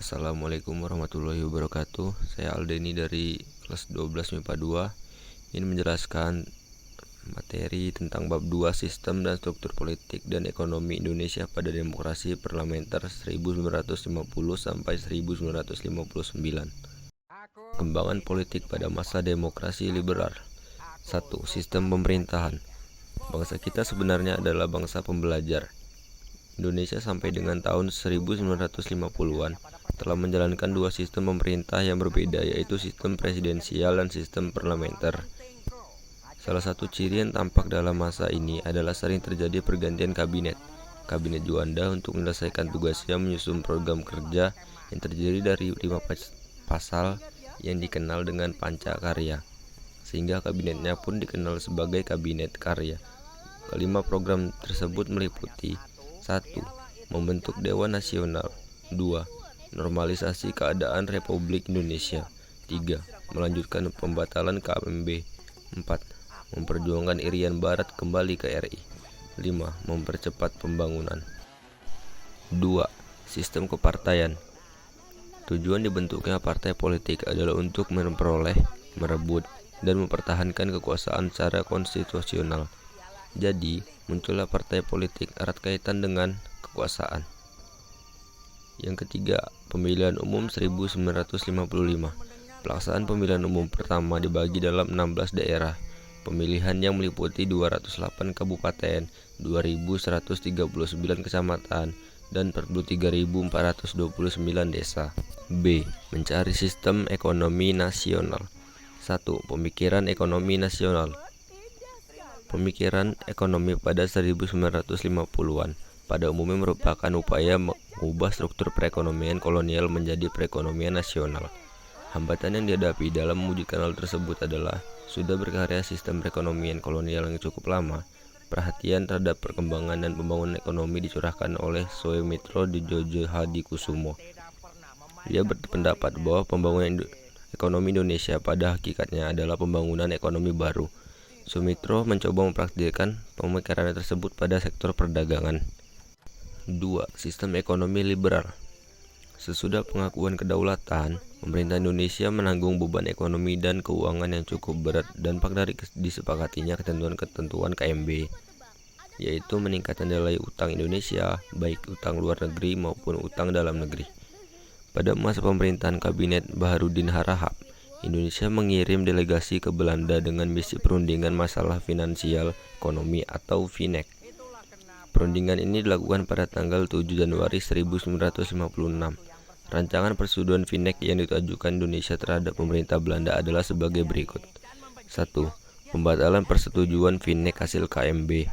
Assalamualaikum warahmatullahi wabarakatuh. Saya Aldeni dari kelas 12 MIPA 2 ingin menjelaskan materi tentang bab 2 Sistem dan Struktur Politik dan Ekonomi Indonesia pada Demokrasi Parlementer 1950 sampai 1959. Kembangan politik pada masa demokrasi liberal. 1. Sistem pemerintahan. Bangsa kita sebenarnya adalah bangsa pembelajar. Indonesia sampai dengan tahun 1950-an telah menjalankan dua sistem pemerintah yang berbeda, yaitu sistem presidensial dan sistem parlementer. Salah satu ciri yang tampak dalam masa ini adalah sering terjadi pergantian kabinet. Kabinet Juanda untuk menyelesaikan tugasnya menyusun program kerja yang terdiri dari 5 pasal yang dikenal dengan Pancakarya, sehingga kabinetnya pun dikenal sebagai Kabinet Karya. Kelima program tersebut meliputi 1. Membentuk Dewan Nasional. 2. Normalisasi keadaan Republik Indonesia. 3. Melanjutkan pembatalan KMB. 4. Memperjuangkan Irian Barat kembali ke RI. 5. Mempercepat pembangunan. 2. Sistem kepartaian. Tujuan dibentuknya partai politik adalah untuk memperoleh, merebut, dan mempertahankan kekuasaan secara konstitusional. Jadi, muncullah partai politik erat kaitan dengan kekuasaan. Yang ketiga, pemilihan umum 1955. Pelaksanaan pemilihan umum pertama dibagi dalam 16 daerah pemilihan yang meliputi 208 kabupaten, 2.139 kecamatan, dan 43.429 desa. B. Mencari sistem ekonomi nasional. 1. Pemikiran ekonomi nasional. Pemikiran ekonomi pada 1950-an pada umumnya merupakan upaya mengubah struktur perekonomian kolonial menjadi perekonomian nasional. Hambatan yang dihadapi dalam mewujudkan hal tersebut adalah sudah berkarya sistem perekonomian kolonial yang cukup lama. Perhatian terhadap perkembangan dan pembangunan ekonomi dicurahkan oleh Soemitro Djojo Hadikusumo. Dia berpendapat bahwa pembangunan ekonomi Indonesia pada hakikatnya adalah pembangunan ekonomi baru. Sumitro mencoba mempraktikkan pemikiran tersebut pada sektor perdagangan. 2. Sistem ekonomi liberal. Sesudah pengakuan kedaulatan, pemerintah Indonesia menanggung beban ekonomi dan keuangan yang cukup berat dan dari disepakatinya ketentuan-ketentuan KMB, yaitu meningkatkan nilai utang Indonesia, baik utang luar negeri maupun utang dalam negeri. Pada masa pemerintahan Kabinet Baharudin Harahap, Indonesia mengirim delegasi ke Belanda dengan misi perundingan masalah finansial ekonomi atau FINEK. Perundingan ini dilakukan pada tanggal 7 Januari 1956. Rancangan persetujuan FINEK yang ditujukan Indonesia terhadap pemerintah Belanda adalah sebagai berikut. 1. Pembatalan persetujuan FINEK hasil KMB.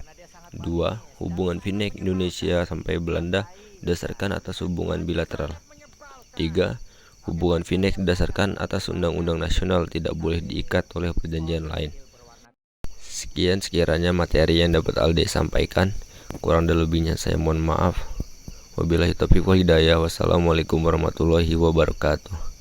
2. Hubungan FINEK Indonesia sampai Belanda didasarkan atas hubungan bilateral. 3. Hubungan FINEK didasarkan atas Undang-Undang Nasional, tidak boleh diikat oleh perjanjian lain. Sekian sekiranya materi yang dapat Alde sampaikan. Kurang dan lebihnya saya mohon maaf. Wabillahi taufiq wal hidayah. Wassalamualaikum warahmatullahi wabarakatuh.